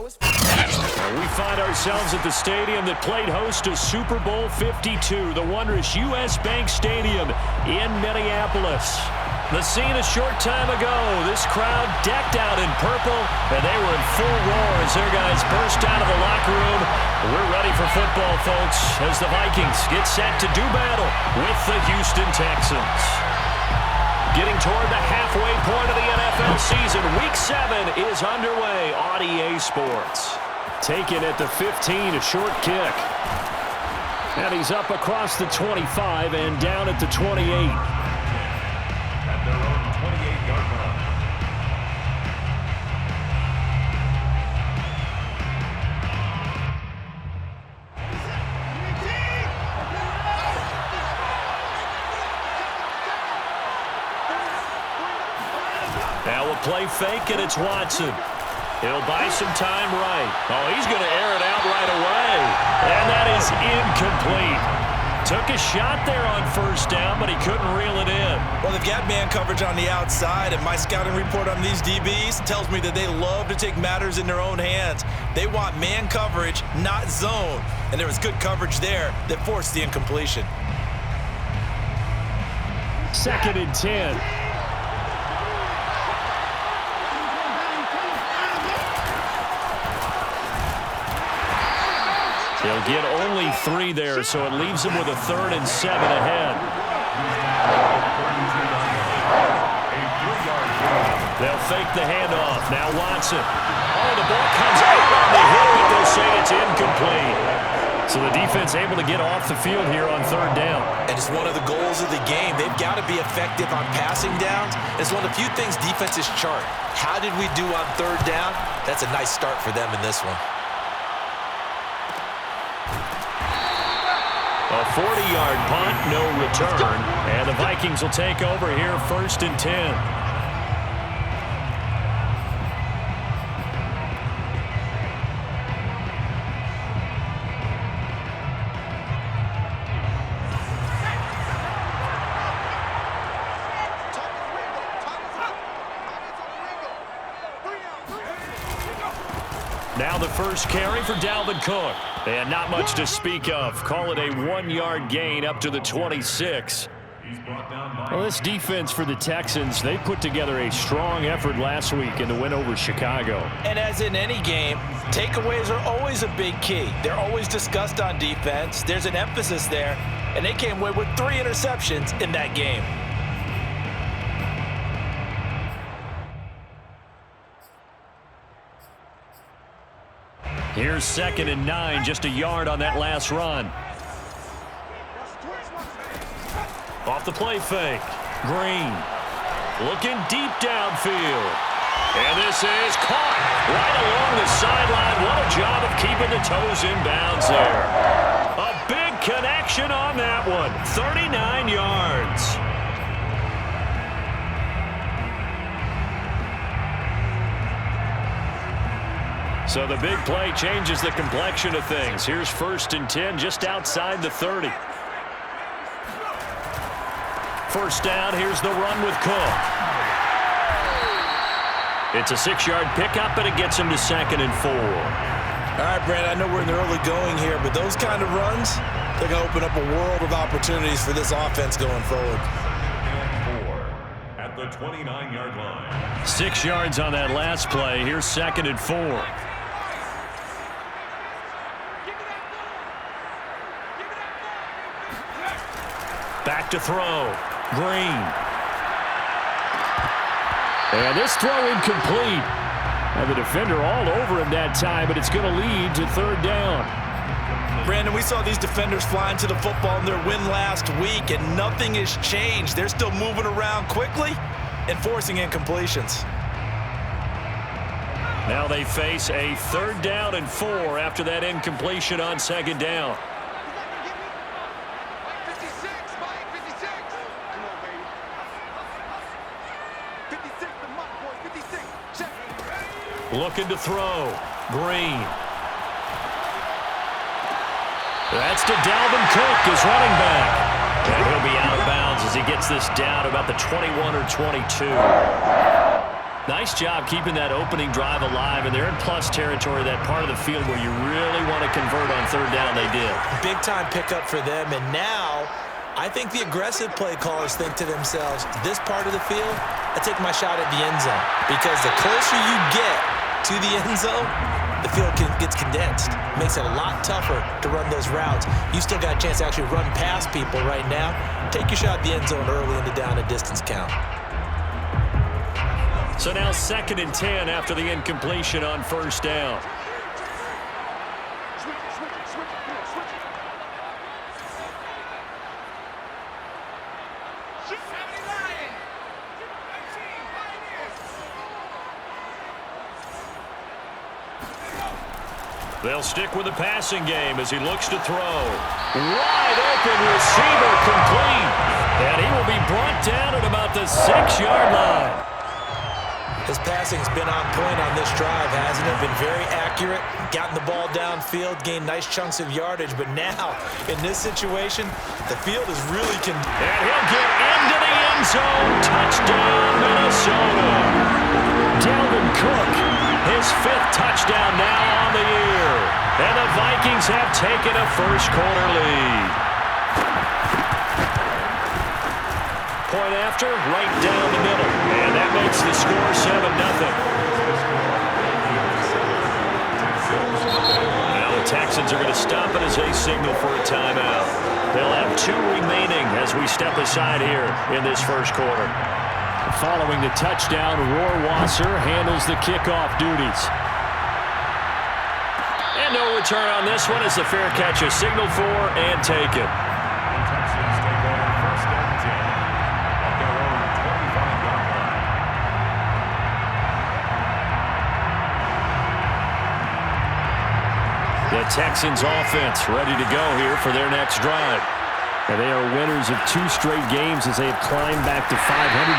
We find ourselves at the stadium that played host to Super Bowl 52, the wondrous U.S. Bank Stadium in Minneapolis. The scene a short time ago, this crowd decked out in purple, and they were in full roar as their guys burst out of the locker room. We're ready for football, folks, as the Vikings get set to do battle with the Houston Texans. Getting toward the halfway point of the NFL season, Week 7 is underway on EA Sports. Taken at the 15, a short kick. And he's up across the 25 and down at the 28. At their own 28-yard line. Now we'll play fake, and it's Watson. He'll buy some time right. Oh, he's going to air it out right away. And that is incomplete. Took a shot there on first down, but he couldn't reel it in. Well, they've got man coverage on the outside, and my scouting report on these DBs tells me that they love to take matters in their own hands. They want man coverage, not zone. And there was good coverage there that forced the incompletion. 2nd and 10. He'll get only 3 there, so it leaves him with a 3rd and 7 ahead. They'll fake the handoff. Now Watson. Oh, the ball comes out on the hit, but they'll say it's incomplete. So the defense able to get off the field here on 3rd down. And it's one of the goals of the game. They've got to be effective on passing downs. It's one of the few things defenses chart. How did we do on 3rd down? That's a nice start for them in this one. A 40-yard punt, no return, and the Vikings will take over here 1st and 10. Now the first carry for Dalvin Cook. And not much to speak of. Call it a 1-yard gain up to the 26. Well, this defense for the Texans, they put together a strong effort last week in the win over Chicago. And as in any game, takeaways are always a big key. They're always discussed on defense. There's an emphasis there, and they came away with 3 interceptions in that game. Here's 2nd and 9, just a yard on that last run. Off the play fake. Green looking deep downfield. And this is caught right along the sideline. What a job of keeping the toes in bounds there. A big connection on that one. 39 yards. So the big play changes the complexion of things. Here's 1st and 10 just outside the 30. First down, here's the run with Cook. It's a 6-yard pickup, and it gets him to 2nd and 4. All right, Brent, I know we're in the early going here, but those kind of runs, they're going to open up a world of opportunities for this offense going forward. At the 29-yard line. 6 yards on that last play. Here's 2nd and 4. Back to throw. Green. And this throw incomplete. And the defender all over him that time, but it's going to lead to 3rd down. Brandon, we saw these defenders flying to the football in their win last week, and nothing has changed. They're still moving around quickly and forcing incompletions. Now they face a 3rd down and 4 after that incompletion on 2nd down. Looking to throw. Green. That's to Dalvin Cook, his running back. And he'll be out of bounds as he gets this down about the 21 or 22. Nice job keeping that opening drive alive, and they're in plus territory, that part of the field where you really want to convert on third down. They did. Big-time pickup for them, and now I think the aggressive play callers think to themselves, this part of the field, I take my shot at the end zone, because the closer you get to the end zone, the field gets condensed. Makes it a lot tougher to run those routes. You still got a chance to actually run past people right now. Take your shot at the end zone early in the down and distance count. So now 2nd and 10 after the incompletion on first down. They'll stick with the passing game as he looks to throw. Wide open receiver complete. And he will be brought down at about the 6-yard line. His passing's been on point on this drive, hasn't it? Been very accurate, gotten the ball downfield, gained nice chunks of yardage. But now, in this situation, the field is really And he'll get into the end zone. Touchdown, Minnesota. Dalvin Cook, his 5th touchdown now on the year. And the Vikings have taken a first-quarter lead. Point after, right down the middle. And that makes the score 7-0. Now the Texans are going to stop it as they signal for a timeout. They'll have 2 remaining as we step aside here in this first quarter. Following the touchdown, Rohrwasser handles the kickoff duties. And no return on this one as the fair catch is signaled for and taken. Texans take over 1st and 10 at their own 25-yard line. The Texans offense ready to go here for their next drive. And they are winners of 2 straight games as they have climbed back to 500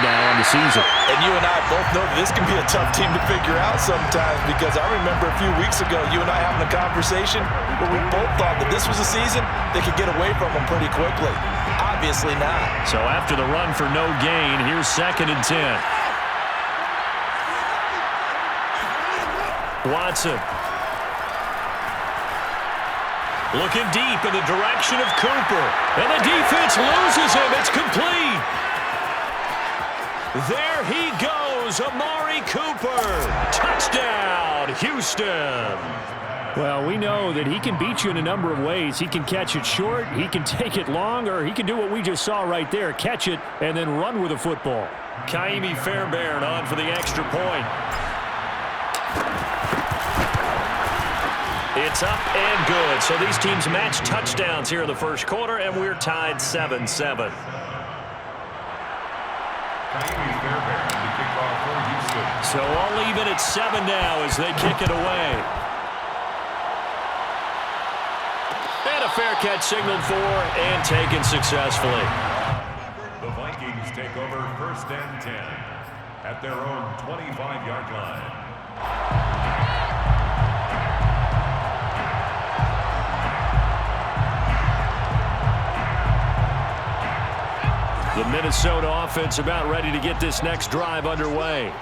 now on the season. And you and I both know that this can be a tough team to figure out sometimes, because I remember a few weeks ago you and I having a conversation where we both thought that this was a season they could get away from them pretty quickly. Obviously not. So after the run for no gain, here's 2nd and 10. Watson. Looking deep in the direction of Cooper. And the defense loses him. It's complete. There he goes, Amari Cooper. Touchdown, Houston. Well, we know that he can beat you in a number of ways. He can catch it short, he can take it long, or he can do what we just saw right there, catch it and then run with the football. Kaimi Fairbairn on for the extra point. It's up and good. So these teams match touchdowns here in the first quarter, and we're tied 7-7. Kaimi Fairbairn, the kickoff for Houston. So all even at 7 now as they kick it away. And a fair catch signaled for and taken successfully. The Vikings take over 1st and 10 at their own 25-yard line. The Minnesota offense about ready to get this next drive underway.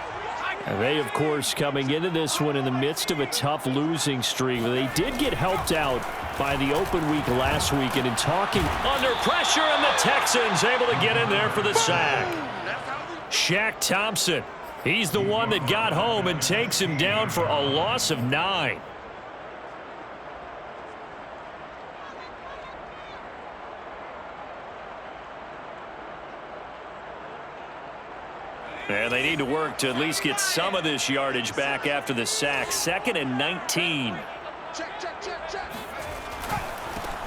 And they, of course, coming into this one in the midst of a tough losing streak. They did get helped out by the open week last week, and in talking under pressure, and the Texans able to get in there for the sack. Shaq Thompson, he's the one that got home and takes him down for a loss of 9. And they need to work to at least get some of this yardage back after the sack. 2nd and 19.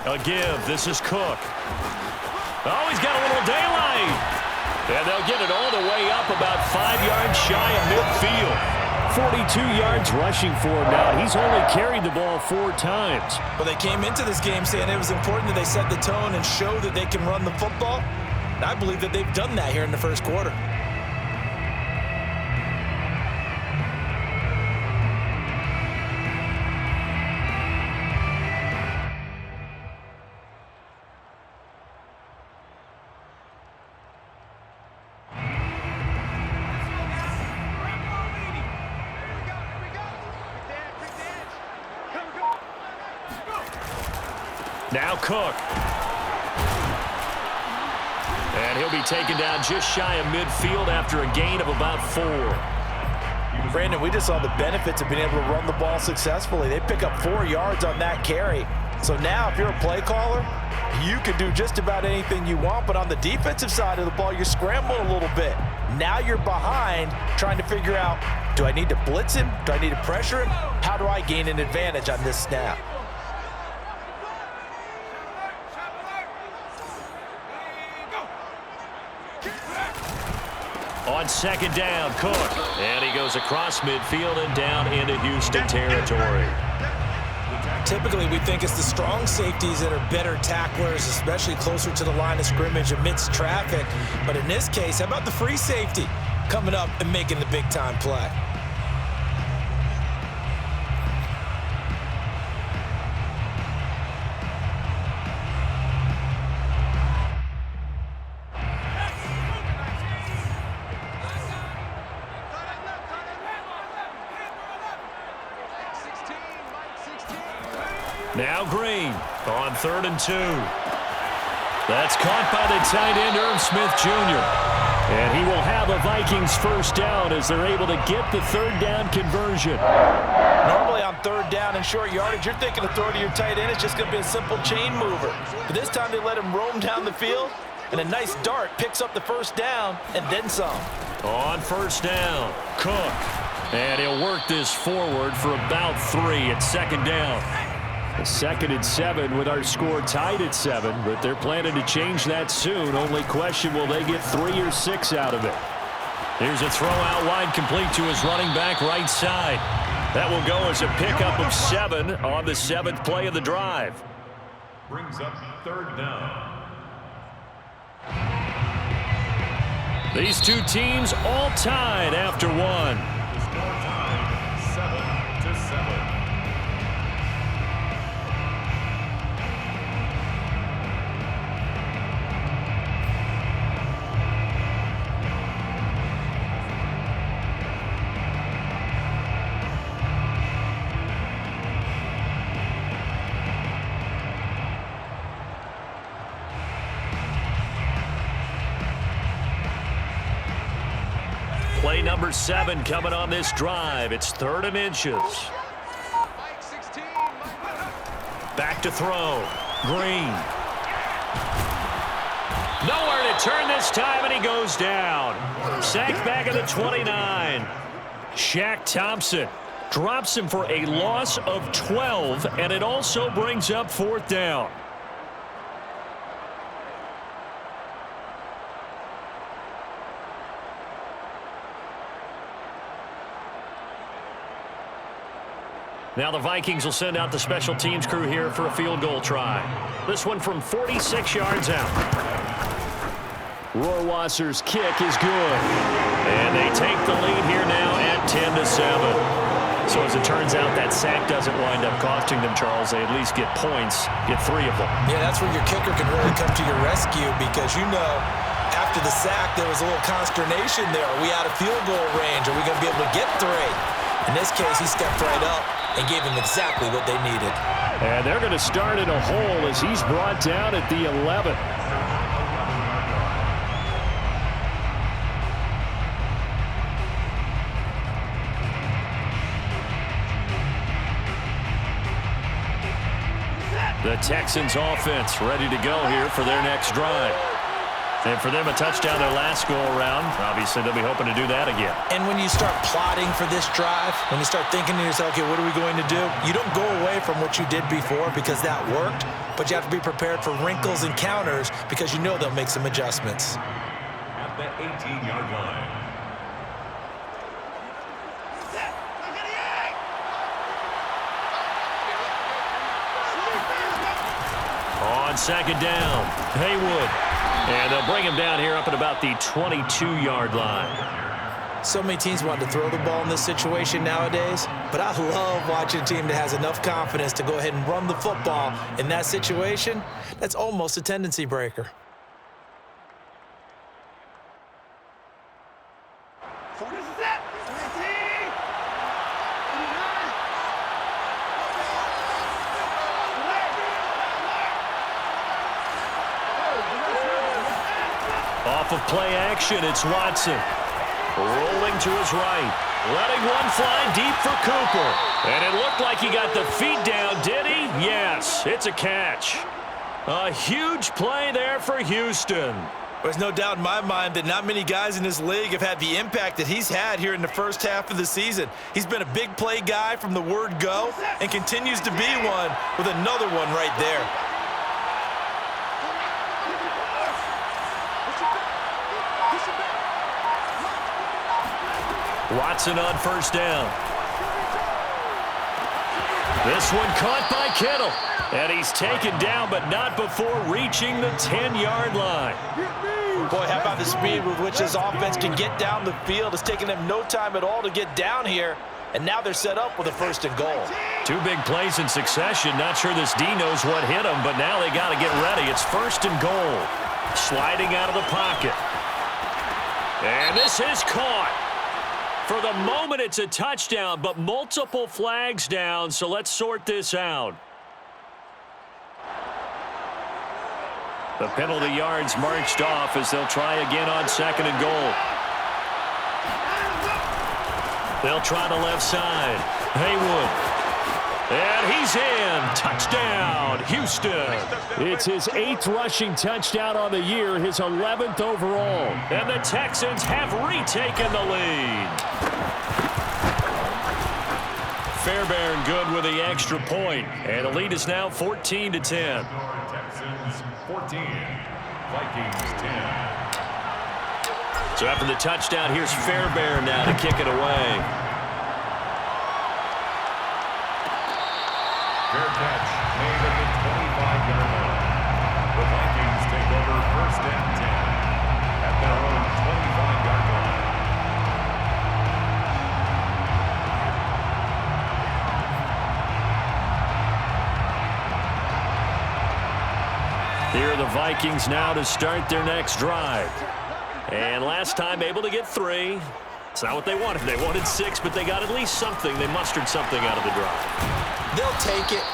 A give. This is Cook. Oh, he's got a little daylight. And they'll get it all the way up about 5 yards shy of midfield. 42 yards rushing for him now. He's only carried the ball 4 times. Well, they came into this game saying it was important that they set the tone and show that they can run the football. And I believe that they've done that here in the first quarter. Now Cook. And he'll be taken down just shy of midfield after a gain of about 4. Brandon, we just saw the benefits of being able to run the ball successfully. They pick up 4 yards on that carry. So now if you're a play caller, you can do just about anything you want, but on the defensive side of the ball, you're scrambling a little bit. Now you're behind trying to figure out, do I need to blitz him? Do I need to pressure him? How do I gain an advantage on this snap? On second down, Cook. And he goes across midfield and down into Houston territory. Typically, we think it's the strong safeties that are better tacklers, especially closer to the line of scrimmage amidst traffic. But in this case, how about the free safety coming up and making the big-time play? Now Green on 3rd and 2. That's caught by the tight end, Irv Smith Jr. And he will have a Vikings first down as they're able to get the 3rd down conversion. Normally on 3rd down and short yardage, you're thinking of throw to your tight end. It's just going to be a simple chain mover. But this time they let him roam down the field, and a nice dart picks up the first down and then some. On 1st down, Cook. And he'll work this forward for about 3 at 2nd down. A 2nd and 7 with our score tied at 7, but they're planning to change that soon. Only question, will they get 3 or 6 out of it? Here's a throw out wide, complete to his running back right side. That will go as a pickup of 7 on the 7th play of the drive. Brings up 3rd down. These two teams all tied after 1. The score tied 7-7. Play number 7 coming on this drive. It's 3rd and inches. Back to throw. Green. Nowhere to turn this time, and he goes down. Sacked back at the 29. Shaq Thompson drops him for a loss of 12, and it also brings up 4th down. Now the Vikings will send out the special teams crew here for a field goal try. This one from 46 yards out. Rohrwasser's kick is good. And they take the lead here now at 10-7. So as it turns out, that sack doesn't wind up costing them, Charles. They at least get points, get 3 of them. Yeah, that's where your kicker can really come to your rescue because, you know, after the sack, there was a little consternation there. Are we out of field goal range? Are we going to be able to get 3? In this case, he stepped right up and gave them exactly what they needed. And they're going to start in a hole as he's brought down at the 11. The Texans offense ready to go here for their next drive. And for them, a touchdown their last go-around. Obviously, they'll be hoping to do that again. And when you start plotting for this drive, when you start thinking to yourself, okay, what are we going to do? You don't go away from what you did before because that worked, but you have to be prepared for wrinkles and counters because you know they'll make some adjustments. At the 18-yard line. On second down, Haywood. And they'll bring him down here up at about the 22-yard line. So many teams want to throw the ball in this situation nowadays, but I love watching a team that has enough confidence to go ahead and run the football in that situation. That's almost a tendency breaker. Off of play action, it's Watson. Rolling to his right. Letting one fly deep for Cooper. And it looked like he got the feet down, did he? Yes, it's a catch. A huge play there for Houston. There's no doubt in my mind that not many guys in this league have had the impact that he's had here in the first half of the season. He's been a big play guy from the word go and continues to be one with another one right there. Watson on first down. This one caught by Kittle. And he's taken down, but not before reaching the 10-yard line. Boy, how about the speed with which this offense can get down the field? It's taken them no time at all to get down here, and now they're set up with a 1st and goal. 2 big plays in succession. Not sure this D knows what hit him, but now they got to get ready. It's 1st and goal. Sliding out of the pocket. And this is caught. For the moment, it's a touchdown, but multiple flags down, so let's sort this out. The penalty yards marched off as they'll try again on 2nd and goal. They'll try the left side. Haywood. And he's in. Touchdown, Houston. It's his 8th rushing touchdown on the year, his 11th overall. And the Texans have retaken the lead. Fairbairn good with the extra point. And the lead is now 14-10. Texans 14, Vikings 10. So after the touchdown, here's Fairbairn now to kick it away. Fair catch made at the 25-yard line. The Vikings take over 1st and 10 at their own 25-yard line. Here are the Vikings now to start their next drive. And last time able to get 3. It's not what they wanted. They wanted 6, but they got at least something. They mustered something out of the drive. They'll take it.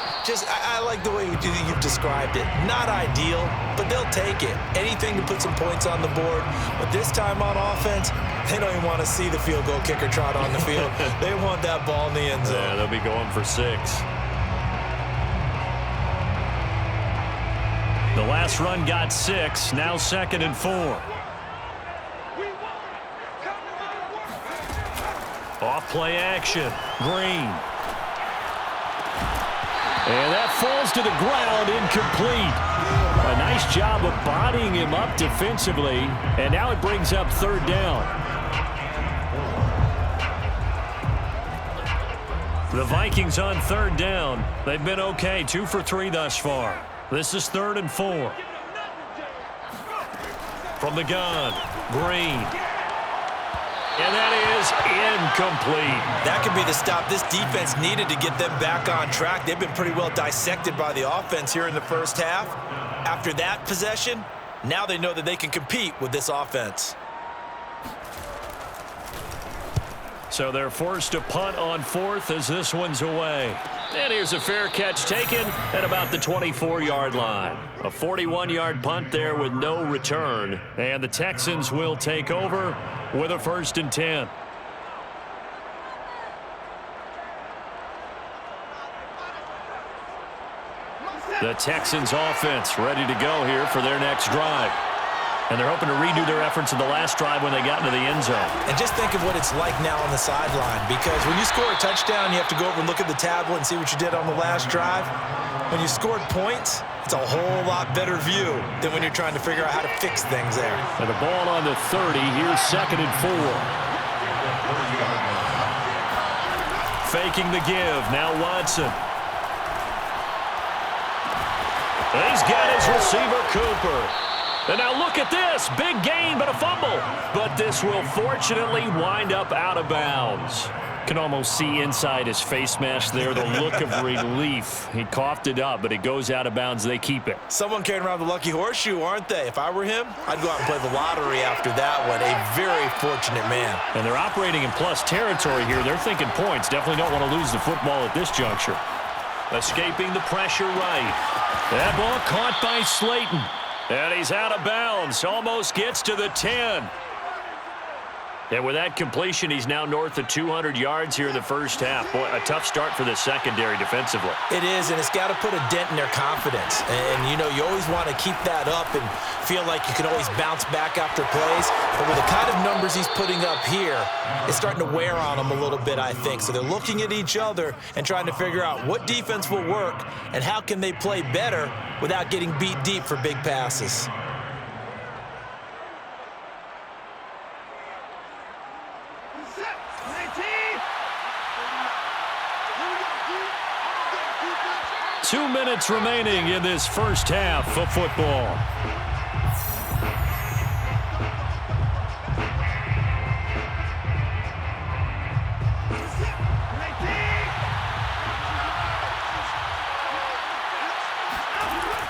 I like the way you've described it. Not ideal, but they'll take it. Anything to put some points on the board. But this time on offense, they don't even want to see the field goal kicker trot on the field. They want that ball in the end zone. Yeah, they'll be going for 6. The last run got 6. Now 2nd and 4. Off play action. Green. And that falls to the ground, incomplete. A nice job of bodying him up defensively. And now it brings up 3rd down. The Vikings on 3rd down. They've been okay, 2 for 3 thus far. This is 3rd and 4. From the gun, Green. And that is incomplete. That could be the stop this defense needed to get them back on track. They've been pretty well dissected by the offense here in the first half. After that possession, now they know that they can compete with this offense. So they're forced to punt on 4th as this one's away. And here's a fair catch taken at about the 24-yard line. A 41-yard punt there with no return. And the Texans will take over with a 1st and 10. The Texans offense ready to go here for their next drive. And they're hoping to redo their efforts in the last drive when they got into the end zone. And just think of what it's like now on the sideline, because when you score a touchdown, you have to go over and look at the tablet and see what you did on the last drive. When you scored points, it's a whole lot better view than when you're trying to figure out how to fix things there. And the ball on the 30. Here's 2nd and 4. Faking the give. Now Watson. He's got his receiver, Cooper. And now look at this. Big gain, but a fumble. But this will fortunately wind up out of bounds. Can almost see inside his face mask there, the look of relief. He coughed it up, but it goes out of bounds. They keep it. Someone carrying around the lucky horseshoe, aren't they? If I were him, I'd go out and play the lottery after that one. A very fortunate man. And they're operating in plus territory here. They're thinking points. Definitely don't want to lose the football at this juncture. Escaping the pressure right. That ball caught by Slayton. And he's out of bounds. Almost gets to the 10. And with that completion, he's now north of 200 yards here in the first half. Boy, a tough start for the secondary defensively. It is, and it's got to put a dent in their confidence. And, you know, you always want to keep that up and feel like you can always bounce back after plays. But with the kind of numbers he's putting up here, it's starting to wear on them a little bit, I think. So they're looking at each other and trying to figure out what defense will work and how can they play better without getting beat deep for big passes. Two minutes remaining in this first half of football.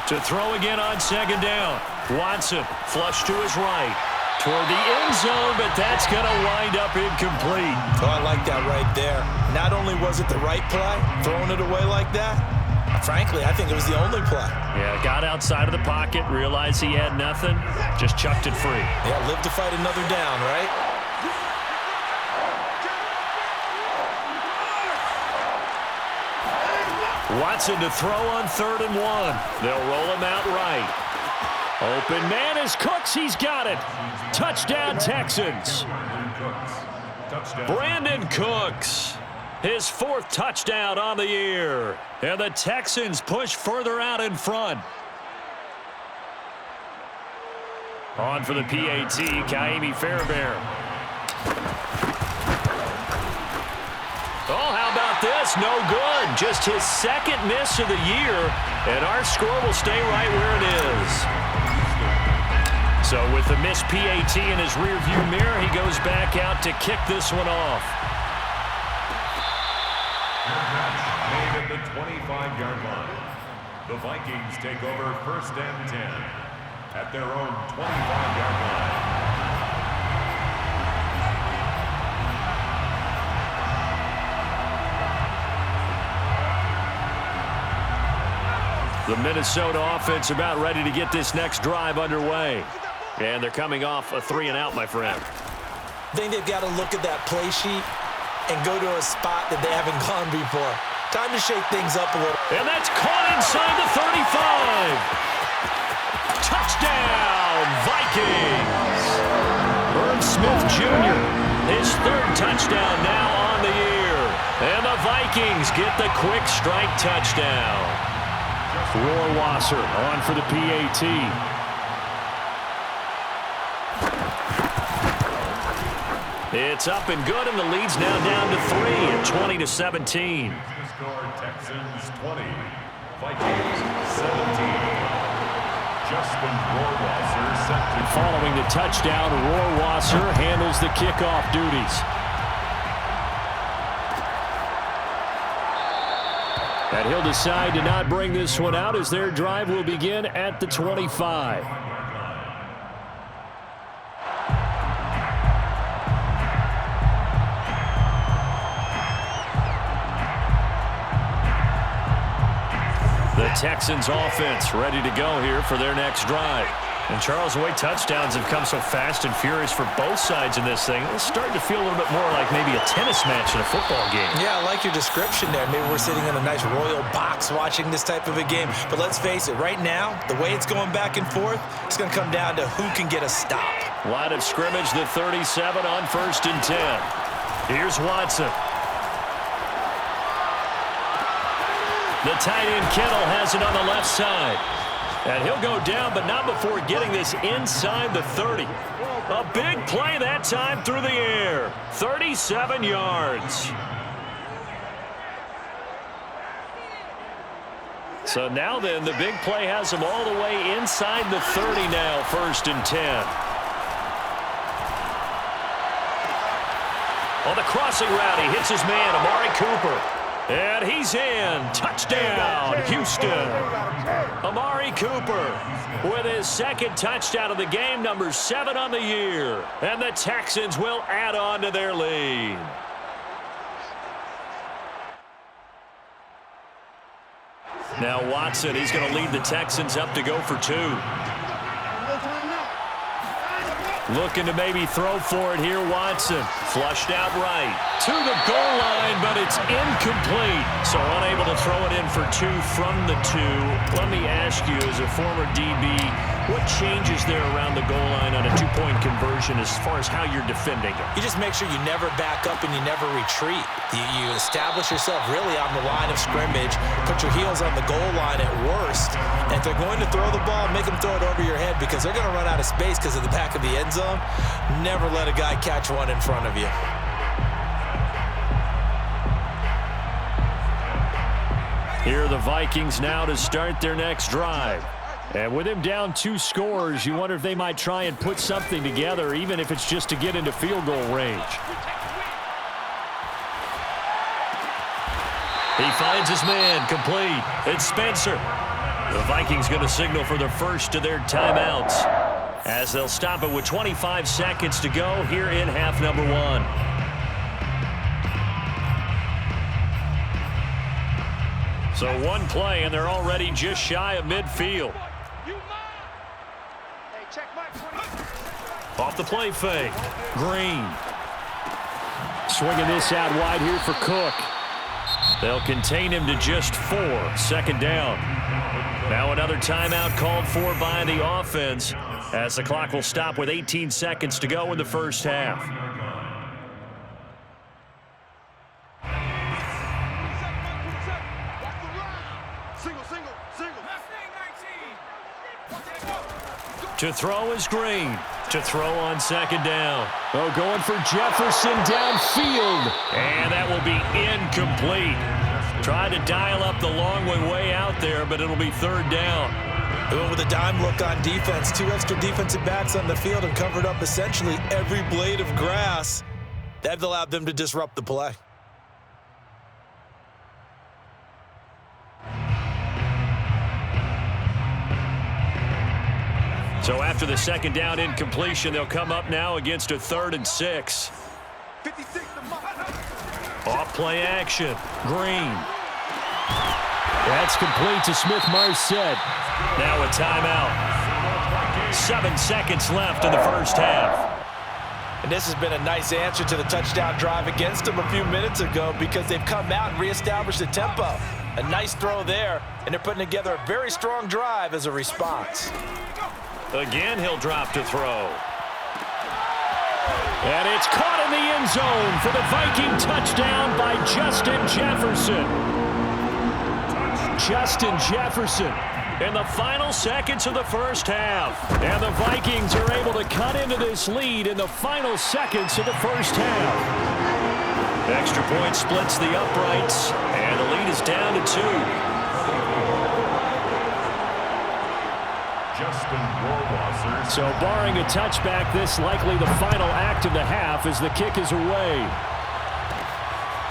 To throw again on second down. Watson flush to his right. Toward the end zone, but that's going to wind up incomplete. Oh, I like that right there. Not only was it the right play, throwing it away like that, frankly, I think it was the only play. Yeah, got outside of the pocket, realized he had nothing, just chucked it free. Yeah, live to fight another down, right? Watson to throw on 3rd and 1. They'll roll him out right. Open man is Cooks. He's got it. Touchdown, Texans. Brandon Cooks. His 4th touchdown on the year. And the Texans push further out in front. On for the PAT, Kaimi Fairbairn. Oh, how about this? No good. Just his 2nd miss of the year. And our score will stay right where it is. So with the missed PAT in his rearview mirror, he goes back out to kick this one off. Made at the 25-yard line. The Vikings take over 1st and 10 at their own 25-yard line. The Minnesota offense about ready to get this next drive underway. And they're coming off a 3-and-out, my friend. I think they've got to look at that play sheet and go to a spot that they haven't gone before. Time to shake things up a little. And that's caught inside the 35. Touchdown, Vikings. Herb Smith Jr., his 3rd touchdown now on the year. And the Vikings get the quick strike touchdown. Rohrwasser on for the PAT. It's up and good, and the lead's now down to 3 at 20-17. Score Texans 20, Vikings 17. Justin Rohrwasser set to. Following the touchdown, Rohrwasser handles the kickoff duties. And he'll decide to not bring this one out as their drive will begin at the 25. The Texans offense ready to go here for their next drive. And Charles, the way touchdowns have come so fast and furious for both sides in this thing, it's starting to feel a little bit more like maybe a tennis match in a football game. Yeah, I like your description there. Maybe we're sitting in a nice royal box watching this type of a game. But let's face it, right now, the way it's going back and forth, it's going to come down to who can get a stop. Line of scrimmage, the 37 on 1st and 10. Here's Watson. The tight end Kittle has it on the left side. And he'll go down, but not before getting this inside the 30. A big play that time through the air. 37 yards. So now then, the big play has him all the way inside the 30 now, 1st and 10. On the crossing route, he hits his man, Amari Cooper. And he's in. Touchdown, Houston. Amari Cooper with his 2nd touchdown of the game, number 7 on the year. And the Texans will add on to their lead. Now Watson, he's going to lead the Texans up to go for 2. Looking to maybe throw for it here, Watson. Flushed out right. To the goal line, but it's incomplete. So unable to throw it in for 2 from the 2. Let me ask you, as a former DB, what changes there around the goal line on a 2-point conversion as far as how you're defending it? You just make sure you never back up and you never retreat. You establish yourself really on the line of scrimmage, put your heels on the goal line at worst, and if they're going to throw the ball, make them throw it over your head because they're going to run out of space because of the back of the end zone. Never let a guy catch one in front of you. Here are the Vikings now to start their next drive. And with him down 2 scores, you wonder if they might try and put something together, even if it's just to get into field goal range. He finds his man, complete. It's Spencer. The Vikings going to signal for the first of their timeouts, as they'll stop it with 25 seconds to go here in half number 1. So 1 play, and they're already just shy of midfield. Off the play fake. Green. Swinging this out wide here for Cook. They'll contain him to just 4. 2nd down. Now another timeout called for by the offense, as the clock will stop with 18 seconds to go in the first half. To throw is Green. To throw on 2nd down. Oh, going for Jefferson downfield. And that will be incomplete. Tried to dial up the long way out there, but it'll be 3rd down. They went with a dime look on defense. 2 extra defensive backs on the field and covered up essentially every blade of grass. That allowed them to disrupt the play. So after the 2nd down incompletion, they'll come up now against a 3rd and 6. Off play action. Green. That's complete to Smith-Marset. Now a timeout. 7 seconds left in the first half. And this has been a nice answer to the touchdown drive against them a few minutes ago because they've come out and reestablished the tempo. A nice throw there, and they're putting together a very strong drive as a response. Again, he'll drop to throw. And it's caught in the end zone for the Viking touchdown by Justin Jefferson. Justin Jefferson in the final seconds of the first half. And the Vikings are able to cut into this lead in the final seconds of the first half. Extra point splits the uprights, and the lead is down to 2. So barring a touchback, this likely the final act of the half as the kick is away.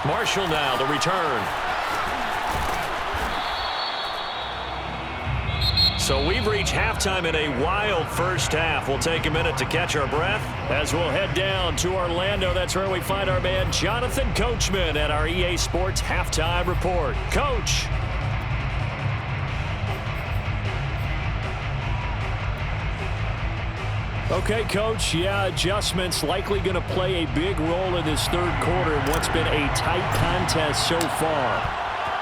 Marshall now, the return. So we've reached halftime in a wild first half. We'll take a minute to catch our breath as we'll head down to Orlando. That's where we find our man Jonathan Coachman at our EA Sports Halftime Report. Coach. Okay, Coach, yeah, adjustments likely going to play a big role in this 3rd quarter in what's been a tight contest so far.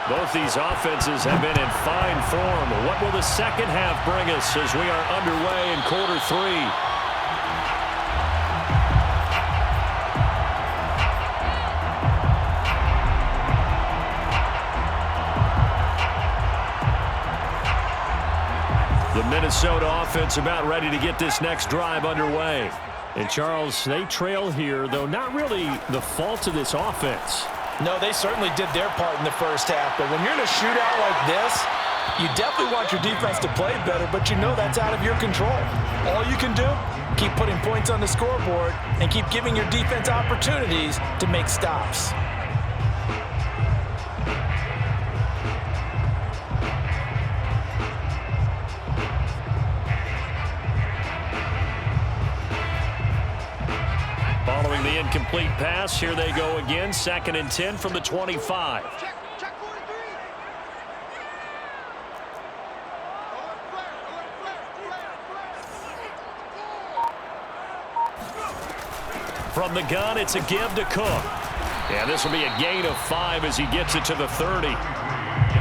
Both these offenses have been in fine form. What will the second half bring us as we are underway in quarter 3? The Minnesota offense about ready to get this next drive underway. And, Charles, they trail here, though not really the fault of this offense. No, they certainly did their part in the first half. But when you're in a shootout like this, you definitely want your defense to play better, but you know that's out of your control. All you can do, keep putting points on the scoreboard and keep giving your defense opportunities to make stops. Following the incomplete pass, here they go again. 2nd and 10 from the 25. From the gun, it's a give to Cook. And this will be a gain of 5 as he gets it to the 30.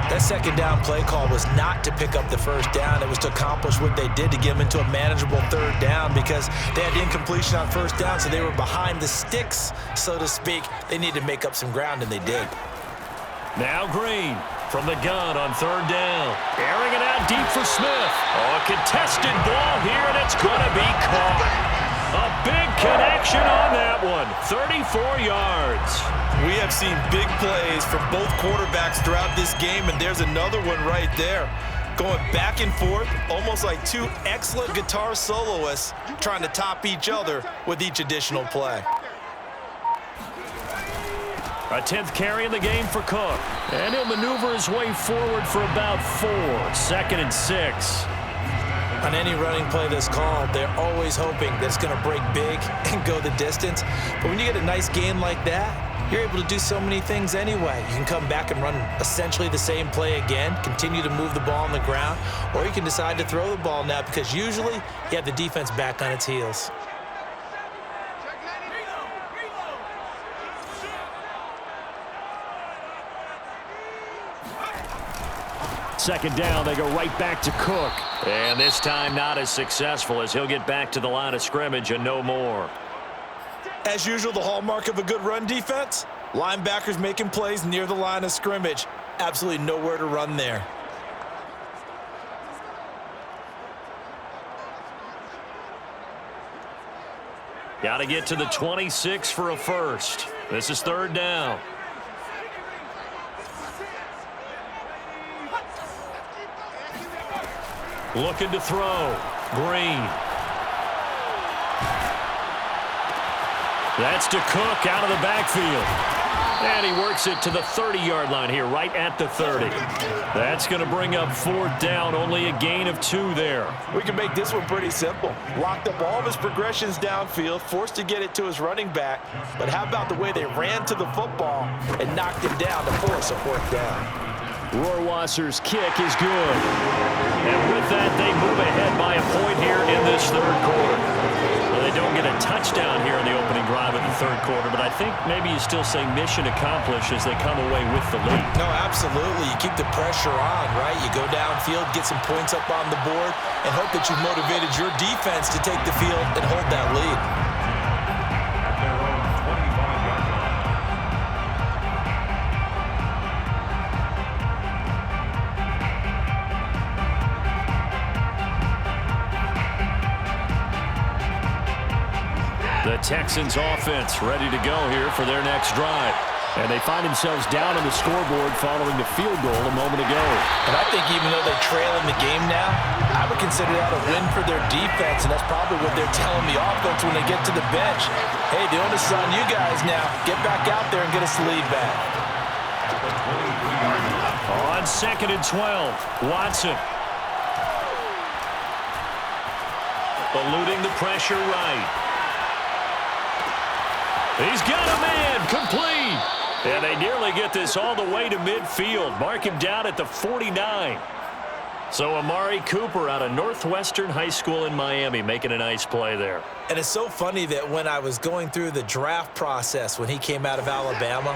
That second down play call was not to pick up the first down. It was to accomplish what they did to get them into a manageable third down because they had incompletion on first down, so they were behind the sticks, so to speak. They needed to make up some ground, and they did. Now Green from the gun on third down. Airing it out deep for Smith. Oh, a contested ball here, and it's going to be caught. A big connection on that one. 34 yards. We have seen big plays from both quarterbacks throughout this game, and there's another one right there. Going back and forth, almost like two excellent guitar soloists trying to top each other with each additional play. A 10th carry in the game for Cook. And he'll maneuver his way forward for about 4. 2nd and 6. On any running play that's called, they're always hoping that it's going to break big and go the distance. But when you get a nice gain like that, you're able to do so many things anyway. You can come back and run essentially the same play again, continue to move the ball on the ground, or you can decide to throw the ball now because usually you have the defense back on its heels. Second down, they go right back to Cook. And this time not as successful as he'll get back to the line of scrimmage and no more. As usual, the hallmark of a good run defense, linebackers making plays near the line of scrimmage. Absolutely nowhere to run there. Got to get to the 26 for a first. This is third down. Looking to throw. Green. That's to Cook out of the backfield. And he works it to the 30-yard line here, right at the 30. That's going to bring up 4th down, only a gain of 2 there. We can make this one pretty simple. Locked up all of his progressions downfield, forced to get it to his running back. But how about the way they ran to the football and knocked him down to force a 4th down? Rohrwasser's kick is good. And with that, they move ahead by a point here in this third quarter. Well, they don't get a touchdown here in the opening drive of the third quarter, but I think maybe you still say mission accomplished as they come away with the lead. No, absolutely. You keep the pressure on, right? You go downfield, get some points up on the board, and hope that you've motivated your defense to take the field and hold that lead. The Texans offense ready to go here for their next drive. And they find themselves down on the scoreboard following the field goal a moment ago. And I think even though they trail in the game now, I would consider that a win for their defense, and that's probably what they're telling the offense when they get to the bench. Hey, the onus is on you guys now. Get back out there and get us the lead back. On 2nd and 12, Watson. Eluding the pressure right. He's got a man, complete. And they nearly get this all the way to midfield. Mark him down at the 49. So Amari Cooper out of Northwestern High School in Miami making a nice play there. And it's so funny that when I was going through the draft process when he came out of Alabama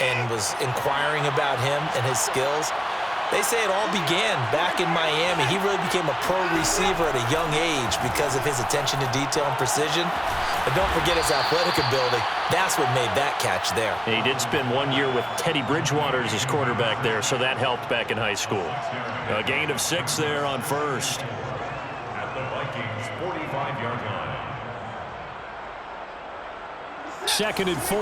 and was inquiring about him and his skills, they say it all began back in Miami. He really became a pro receiver at a young age because of his attention to detail and precision. But don't forget his athletic ability. That's what made that catch there. He did spend 1 year with Teddy Bridgewater as his quarterback there, so that helped back in high school. A gain of 6 there on first. At the Vikings' 45-yard line. 2nd and 4.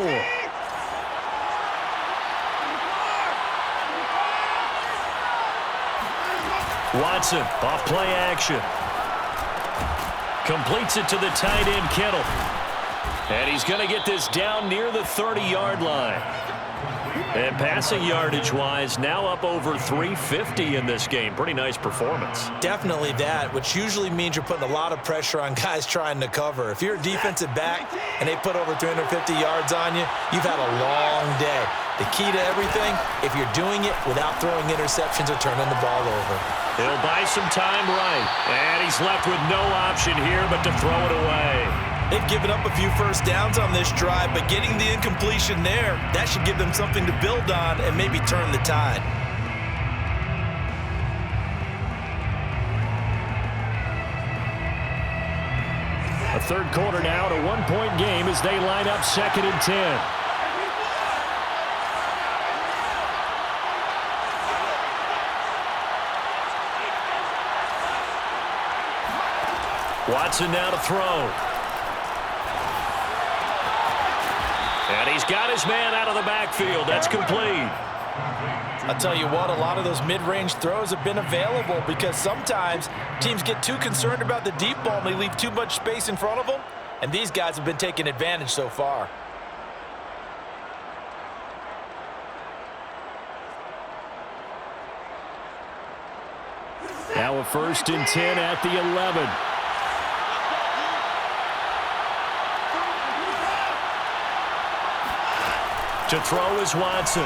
Watson, off play action. Completes it to the tight end, Kittle. And he's going to get this down near the 30-yard line. And passing yardage-wise, now up over 350 in this game. Pretty nice performance. Definitely that, which usually means you're putting a lot of pressure on guys trying to cover. If you're a defensive back and they put over 350 yards on you, you've had a long day. The key to everything, if you're doing it without throwing interceptions or turning the ball over. He'll buy some time right. And he's left with no option here but to throw it away. They've given up a few first downs on this drive, but getting the incompletion there, that should give them something to build on and maybe turn the tide. A third quarter now, to 1-point game as they line up 2nd and 10. Watson now to throw. And he's got his man out of the backfield. That's complete. I'll tell you what, a lot of those mid-range throws have been available because sometimes teams get too concerned about the deep ball and they leave too much space in front of them, and these guys have been taking advantage so far. Now a 1st and 10 at the 11. To throw is Watson. A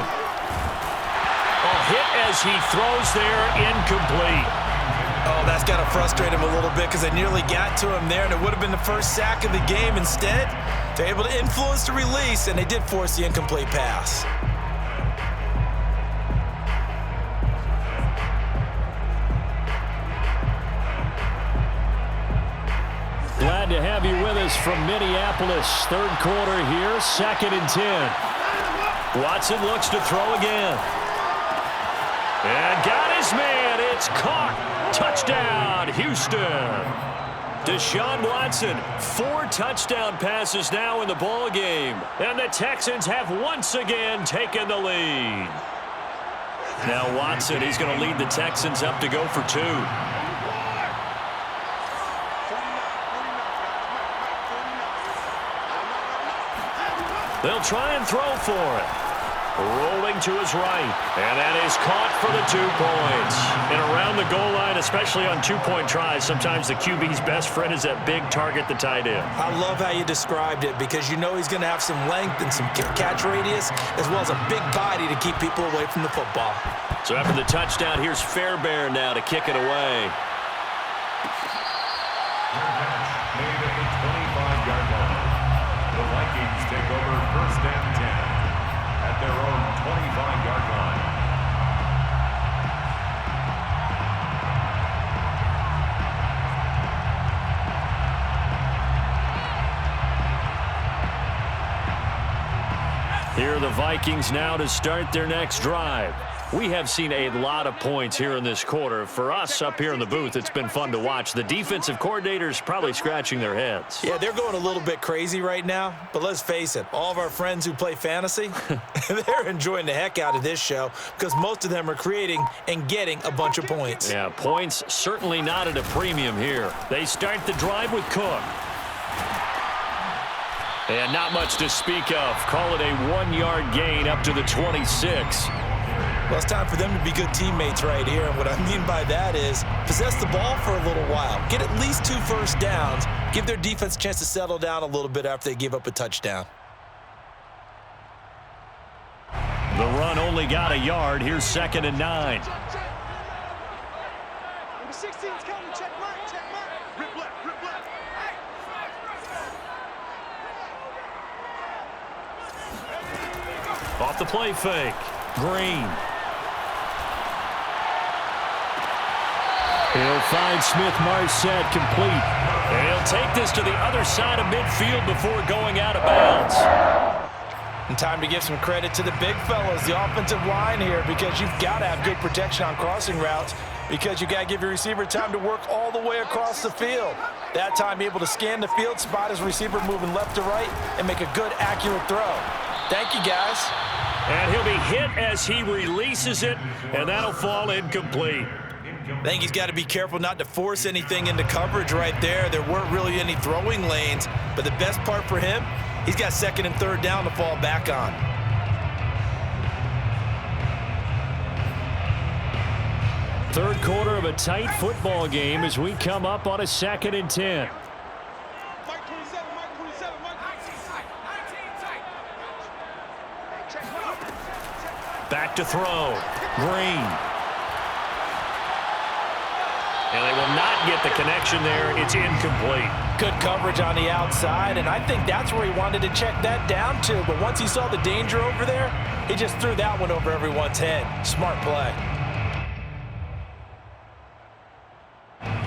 hit as he throws there, incomplete. Oh, that's got to frustrate him a little bit because they nearly got to him there, and it would have been the first sack of the game. Instead, they're able to influence the release, and they did force the incomplete pass. Glad to have you with us from Minneapolis. Third quarter here, 2nd and 10. Watson looks to throw again. And got his man. It's caught. Touchdown, Houston. Deshaun Watson, 4 touchdown passes now in the ball game. And the Texans have once again taken the lead. Now Watson, he's going to lead the Texans up to go for 2. They'll try and throw for it. Rolling to his right. And that is caught for the 2 points. And around the goal line, especially on 2-point tries, sometimes the QB's best friend is that big target, the tight end. I love how you described it because you know he's going to have some length and some catch radius as well as a big body to keep people away from the football. So after the touchdown, here's Fairbairn now to kick it away. Made at the 25-yard line. The Vikings take over 1st and 10 at their own 25-yard line. Here are the Vikings now to start their next drive. We have seen a lot of points here in this quarter. For us up here in the booth, it's been fun to watch. The defensive coordinators probably scratching their heads. Yeah, they're going a little bit crazy right now, but let's face it, all of our friends who play fantasy, they're enjoying the heck out of this show because most of them are creating and getting a bunch of points. Yeah, points certainly not at a premium here. They start the drive with Cook. And not much to speak of. Call it a 1-yard gain up to the 26. Well, it's time for them to be good teammates right here. And what I mean by that is possess the ball for a little while. Get at least 2 first downs. Give their defense a chance to settle down a little bit after they give up a touchdown. The run only got a yard. Here's 2nd and 9. Number 16's coming. Check mark. Check mark. Rip left. Rip left. Off the play fake. Green. He'll find Smith-Marset complete. And he'll take this to the other side of midfield before going out of bounds. And time to give some credit to the big fellas, the offensive line here, because you've got to have good protection on crossing routes because you got to give your receiver time to work all the way across the field. That time, be able to scan the field, spot his receiver moving left to right, and make a good, accurate throw. Thank you, guys. And he'll be hit as he releases it, and that'll fall incomplete. I think he's got to be careful not to force anything into coverage right there. There weren't really any throwing lanes, but the best part for him, he's got 2nd and 3rd down to fall back on. Third quarter of a tight football game as we come up on a 2nd and 10. Mike 27. Mike 27. Mike 19. Back to throw. Green. And they will not can't get the connection there. It's incomplete. Good coverage on the outside, and I think that's where he wanted to check that down to. But once he saw the danger over there, he just threw that one over everyone's head. Smart play.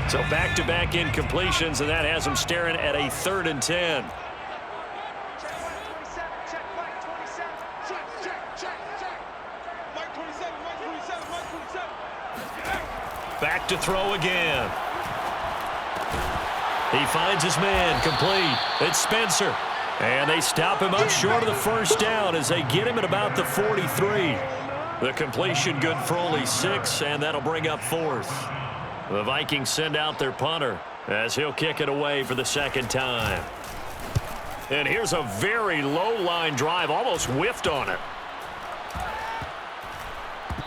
So back-to-back incompletions, and that has him staring at a 3rd and 10. Back to throw again. He finds his man, complete. It's Spencer. And they stop him up short of the first down as they get him at about the 43. The completion good for only 6, and that'll bring up 4th. The Vikings send out their punter as he'll kick it away for the 2nd time. And here's a very low-line drive, almost whiffed on it.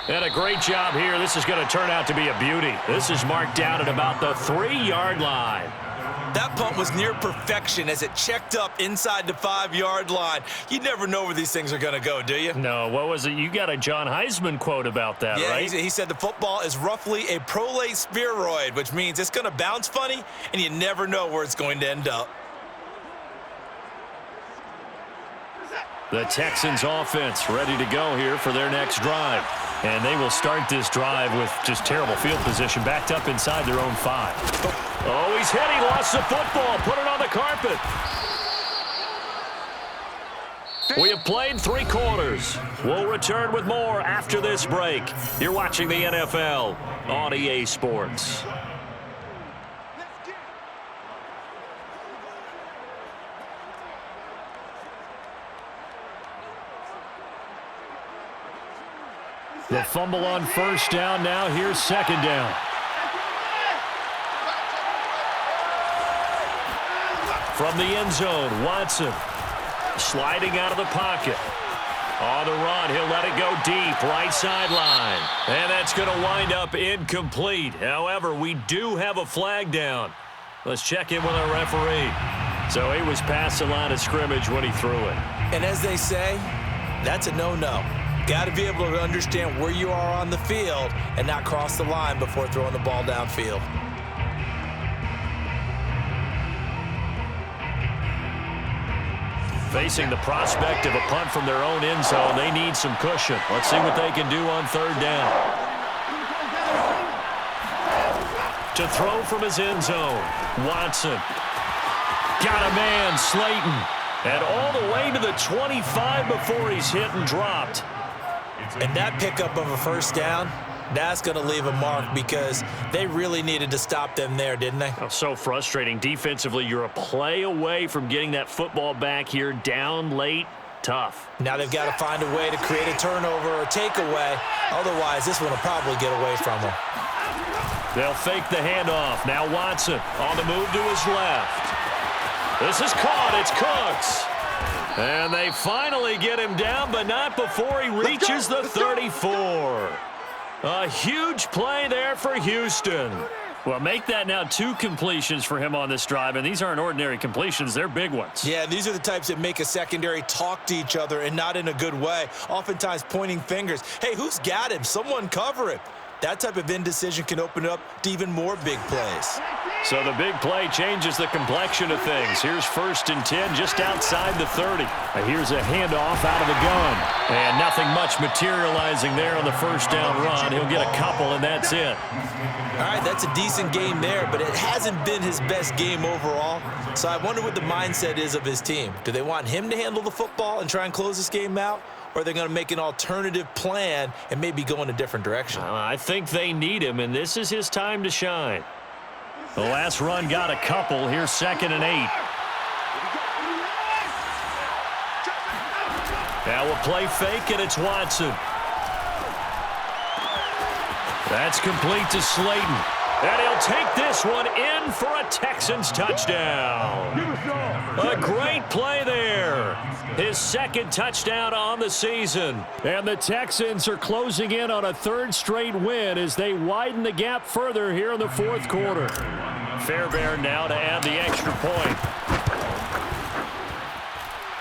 And a great job here. This is going to turn out to be a beauty. This is marked down at about the 3-yard line. That punt was near perfection as it checked up inside the 5-yard line. You never know where these things are going to go, do you? No, what was it? You got a John Heisman quote about that, right? Yeah, he said the football is roughly a prolate spheroid, which means it's going to bounce funny, and you never know where it's going to end up. The Texans offense ready to go here for their next drive. And they will start this drive with just terrible field position, backed up inside their own 5. Oh, he's hit. He lost the football. Put it on the carpet. We have played 3 quarters. We'll return with more after this break. You're watching the NFL on EA Sports. The fumble on first down. Now here's 2nd down. From the end zone, Watson sliding out of the pocket. On the run, he'll let it go deep, right sideline. And that's going to wind up incomplete. However, we do have a flag down. Let's check in with our referee. So he was past the line of scrimmage when he threw it. And as they say, that's a no-no. Got to be able to understand where you are on the field and not cross the line before throwing the ball downfield. Facing the prospect of a punt from their own end zone, they need some cushion. Let's see what they can do on 3rd down. To throw from his end zone, Watson. Got a man, Slayton. And all the way to the 25 before he's hit and dropped. And that pickup of a first down, that's going to leave a mark because they really needed to stop them there, didn't they? Oh, so frustrating. Defensively, you're a play away from getting that football back here down late. Tough. Now they've got to find a way to create a turnover or takeaway. Otherwise, this one will probably get away from them. They'll fake the handoff. Now Watson on the move to his left. This is caught. It's Cooks. And they finally get him down, but not before he reaches the 34. A huge play there for Houston. Well, make that now 2 completions for him on this drive, and these aren't ordinary completions. They're big ones. Yeah, these are the types that make a secondary talk to each other and not in a good way, oftentimes pointing fingers. Hey, who's got him? Someone cover him. That type of indecision can open up to even more big plays. So the big play changes the complexion of things. Here's 1st and 10 just outside the 30. Here's a handoff out of the gun. And nothing much materializing there on the first down run. He'll get a couple, and that's it. All right, that's a decent game there, but it hasn't been his best game overall. So I wonder what the mindset is of his team. Do they want him to handle the football and try and close this game out? Or are they going to make an alternative plan and maybe go in a different direction? I think they need him, and this is his time to shine. The last run got a couple. Here's 2nd and 8. Now we'll play fake, and it's Watson. That's complete to Slayton. And he'll take this one in for a Texans touchdown. A great play there. His 2nd touchdown on the season. And the Texans are closing in on a 3rd straight win as they widen the gap further here in the 4th quarter. Fairbairn now to add the extra point.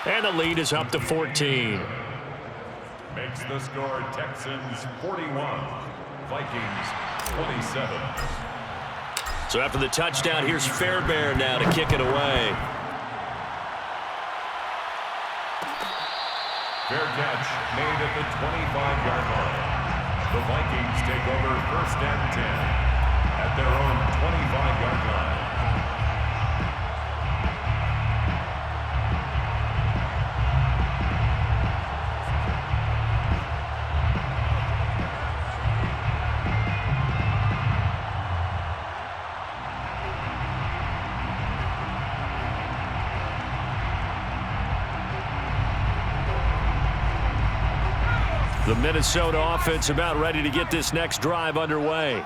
And the lead is up to 14. Makes the score Texans 41, Vikings 27. So after the touchdown, here's Fairbairn now to kick it away. Fair catch made at the 25-yard line. The Vikings take over 1st and 10 at their own 25-yard line. The Minnesota offense about ready to get this next drive underway.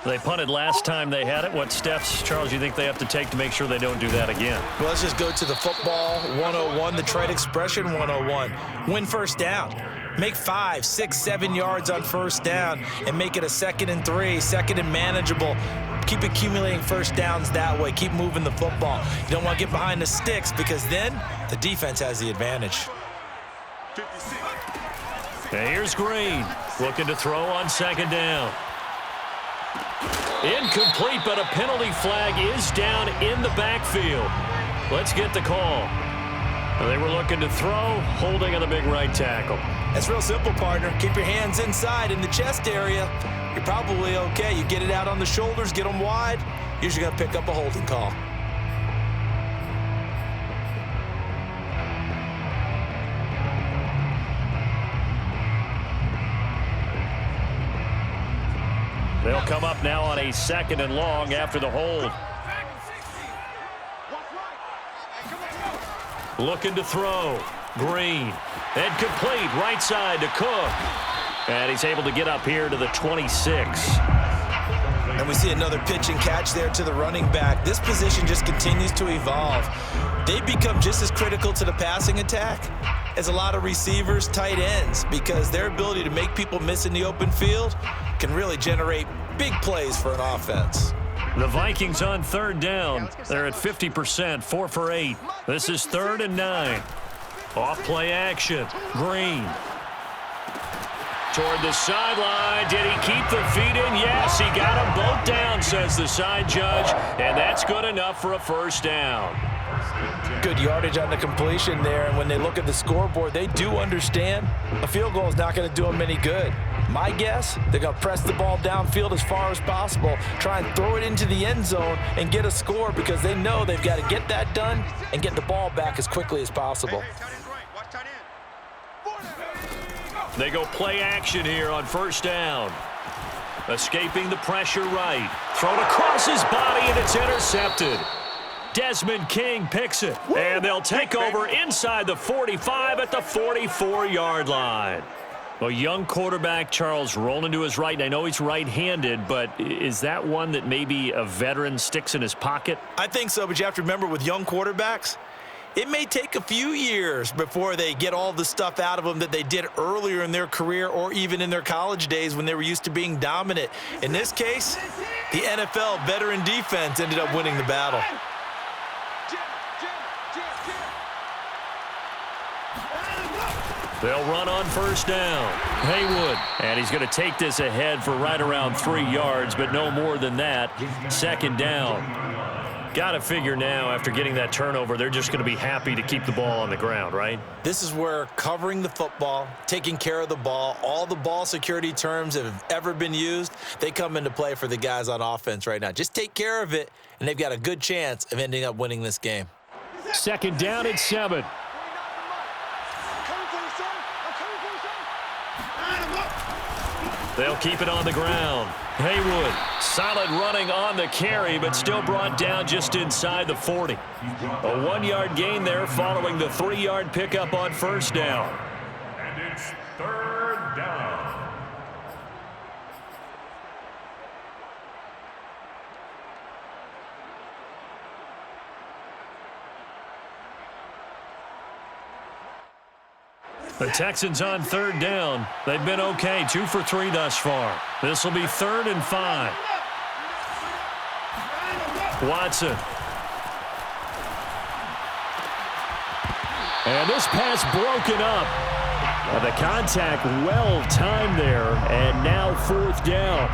They punted last time they had it. What steps, Charles, you think they have to take to make sure they don't do that again? Well, let's just go to the football 101, the trade expression 101. Win first down. Make 5, 6, 7 yards on first down and make it a 2nd and 3, 2nd and manageable. Keep accumulating first downs that way. Keep moving the football. You don't want to get behind the sticks because then the defense has the advantage. And here's Green, looking to throw on 2nd down. Incomplete, but a penalty flag is down in the backfield. Let's get the call. They were looking to throw, holding on a big right tackle. That's real simple, partner. Keep your hands inside in the chest area. You're probably okay. You get it out on the shoulders, get them wide. Usually going to pick up a holding call. They'll come up now on a 2nd and long after the hold. Looking to throw. Green. And complete. Right side to Cook. And he's able to get up here to the 26. And we see another pitch and catch there to the running back. This position just continues to evolve. They become just as critical to the passing attack as a lot of receivers, tight ends, because their ability to make people miss in the open field can really generate big plays for an offense. The Vikings on 3rd down. They're at 50%, 4 for 8. This is 3rd and 9. Off play action. Green. Toward the sideline. Did he keep the feet in? Yes, he got them both down, says the side judge. And that's good enough for a 1st down. Good yardage on the completion there, and when they look at the scoreboard, they do understand a field goal is not going to do them any good. My guess, they're going to press the ball downfield as far as possible, try and throw it into the end zone and get a score because they know they've got to get that done and get the ball back as quickly as possible. They go play action here on 1st down. Escaping the pressure right. Thrown across his body, and it's intercepted. Desmond King picks it, and they'll take over inside the 45 at the 44-yard line. A young quarterback, Charles, rolling to his right. And I know he's right-handed, but is that one that maybe a veteran sticks in his pocket? I think so, but you have to remember with young quarterbacks, it may take a few years before they get all the stuff out of them that they did earlier in their career or even in their college days when they were used to being dominant. In this case, the NFL veteran defense ended up winning the battle. They'll run on 1st down. Haywood. And he's going to take this ahead for right around 3 yards, but no more than that. 2nd down. Got to figure now, after getting that turnover, they're just going to be happy to keep the ball on the ground, right? This is where covering the football, taking care of the ball, all the ball security terms that have ever been used, they come into play for the guys on offense right now. Just take care of it, and they've got a good chance of ending up winning this game. 2nd down and 7. They'll keep it on the ground. Haywood, solid running on the carry, but still brought down just inside the 40. A 1-yard gain there following the 3-yard pickup on 1st down. And it's 3rd down. The Texans on 3rd down. They've been okay, 2 for 3 thus far. This will be 3rd and 5. Watson. And this pass broken up. The contact well timed there, and now 4th down.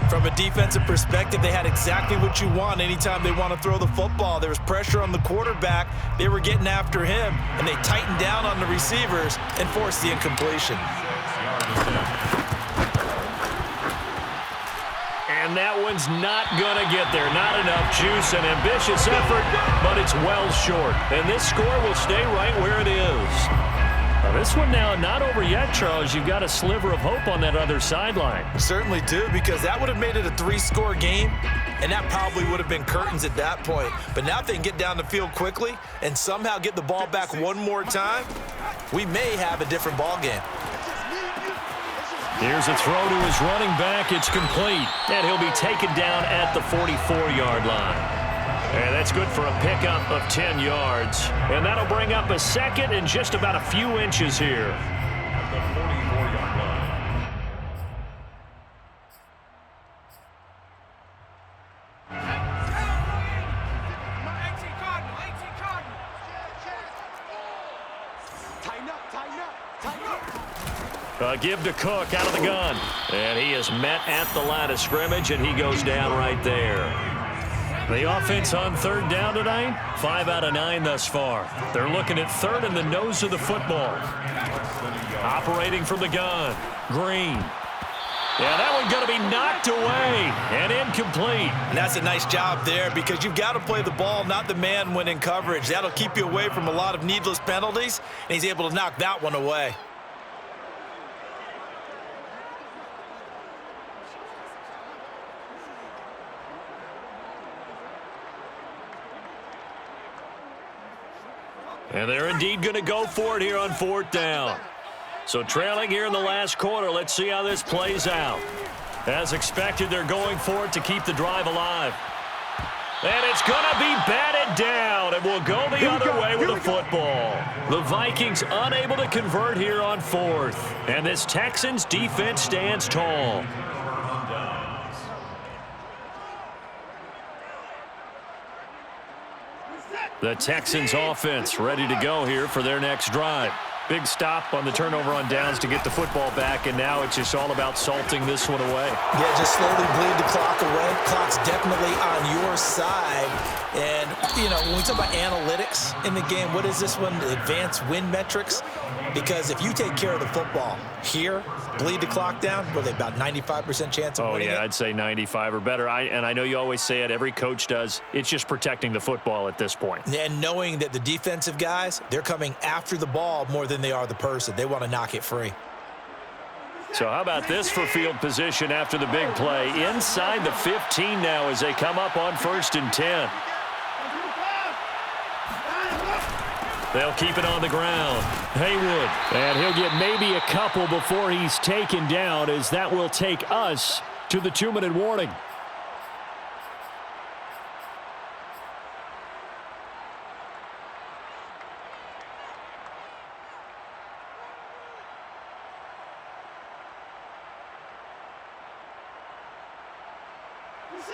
From a defensive perspective, they had exactly what you want anytime they want to throw the football. There was pressure on the quarterback. They were getting after him, and they tightened down on the receivers and forced the incompletion. And that one's not going to get there. Not enough juice, an ambitious effort, but it's well short. And this score will stay right where it is. Now this one now not over yet, Charles. You've got a sliver of hope on that other sideline. Certainly do, because that would have made it a 3-score game, and that probably would have been curtains at that point. But now if they can get down the field quickly and somehow get the ball back one more time, we may have a different ball game. Here's a throw to his running back. It's complete, and he'll be taken down at the 44-yard line. And that's good for a pickup of 10 yards. And that'll bring up a second and just about a few inches here. At the 44-yard line. Give to Cook out of the gun. And he is met at the line of scrimmage, and he goes down right there. The offense on third down tonight, 5 out of 9 thus far. They're looking at third in the nose of the football. Operating from the gun, Green. Yeah, that one's going to be knocked away and incomplete. And that's a nice job there, because you've got to play the ball, not the man when in coverage. That'll keep you away from a lot of needless penalties, and he's able to knock that one away. And they're indeed going to go for it here on fourth down. So trailing here in the last quarter, let's see how this plays out. As expected, they're going for it to keep the drive alive. And it's going to be batted down, and we'll go the other way with the football. The Vikings unable to convert here on fourth. And this Texans defense stands tall. The Texans offense ready to go here for their next drive. Big stop on the turnover on downs to get the football back, and now it's just all about salting this one away. Yeah, just slowly bleed the clock away. Clock's definitely on your side. And, you know, when we talk about analytics in the game, what is this one? Advanced win metrics? Because if you take care of the football here, bleed the clock down, were they about 95% chance of winning it? I'd say 95 or better. And I know you always say it, every coach does. It's just protecting the football at this point. And knowing that the defensive guys, they're coming after the ball more than they are the person. They want to knock it free. So how about this for field position after the big play? Inside the 15 now as they come up on 1st and 10. They'll keep it on the ground. Haywood. And he'll get maybe a couple before he's taken down, as that will take us to the 2-minute warning.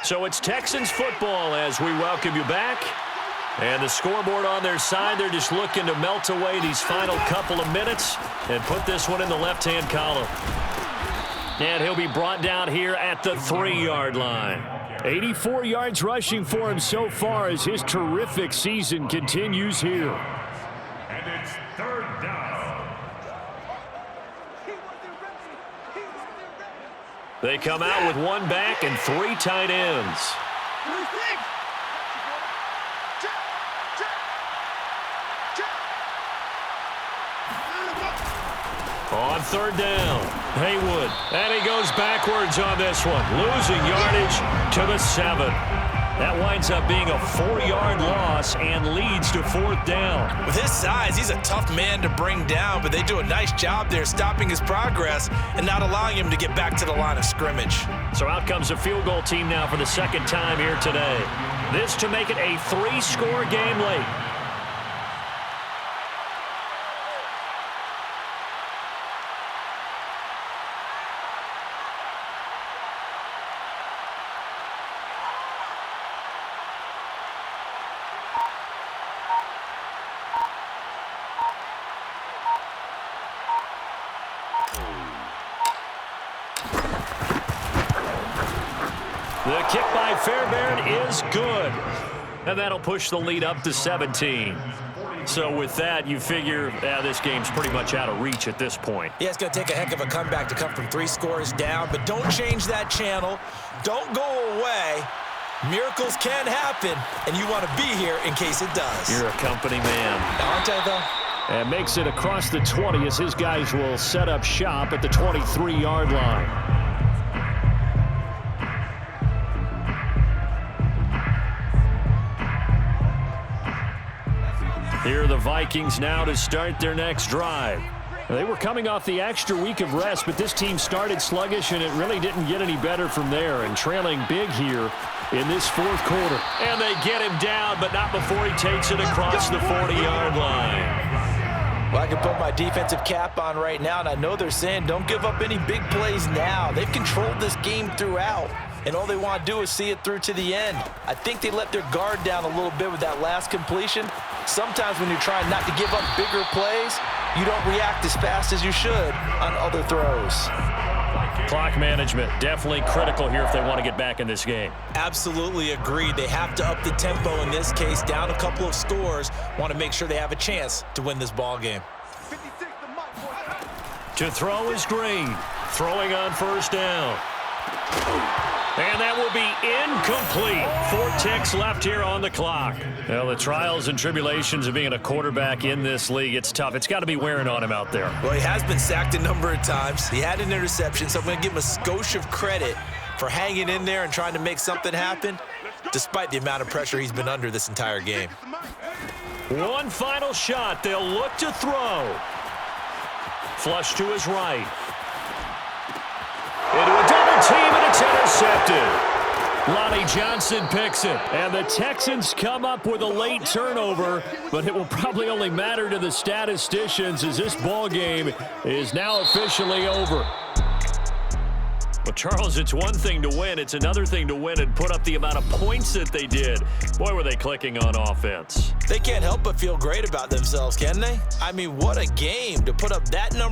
So it's Texans football as we welcome you back. And the scoreboard on their side, they're just looking to melt away these final couple of minutes and put this one in the left-hand column. And he'll be brought down here at the 3-yard line. 84 yards rushing for him so far as his terrific season continues here. And it's third down. They come out with one back and 3 tight ends. On third down, Haywood, and he goes backwards on this one, losing yardage to the 7. That winds up being a 4-yard loss and leads to 4th down. With his size, he's a tough man to bring down, but they do a nice job there stopping his progress and not allowing him to get back to the line of scrimmage. So out comes a field goal team now for the second time here today. This to make it a 3-score game late. The kick by Fairbairn is good. And that'll push the lead up to 17. So with that, you figure this game's pretty much out of reach at this point. Yeah, it's going to take a heck of a comeback to come from 3 scores down, but don't change that channel. Don't go away. Miracles can happen, and you want to be here in case it does. You're a company man. Aren't I, though? And makes it across the 20 as his guys will set up shop at the 23-yard line. Here are the Vikings now to start their next drive. They were coming off the extra week of rest, but this team started sluggish, and it really didn't get any better from there, and trailing big here in this 4th quarter. And they get him down, but not before he takes it across the 40-yard line. Well, I can put my defensive cap on right now, and I know they're saying don't give up any big plays now. They've controlled this game throughout, and all they want to do is see it through to the end. I think they let their guard down a little bit with that last completion. Sometimes when you're trying not to give up bigger plays, you don't react as fast as you should on other throws. Clock management, definitely critical here if they want to get back in this game. Absolutely agreed. They have to up the tempo in this case, down a couple of scores. Want to make sure they have a chance to win this ball game. To throw is Green. Throwing on 1st down. And that will be incomplete. 4 ticks left here on the clock. Well, the trials and tribulations of being a quarterback in this league, it's tough. It's got to be wearing on him out there. Well, he has been sacked a number of times. He had an interception, so I'm going to give him a skosh of credit for hanging in there and trying to make something happen, despite the amount of pressure he's been under this entire game. One final shot. They'll look to throw. Flush to his right. Into a double team, and it's intercepted. Lonnie Johnson picks it, and the Texans come up with a late turnover, but it will probably only matter to the statisticians as this ball game is now officially over. Well, Charles, it's one thing to win. It's another thing to win and put up the amount of points that they did. Boy, were they clicking on offense. They can't help but feel great about themselves, can they? I mean, what a game to put up that number.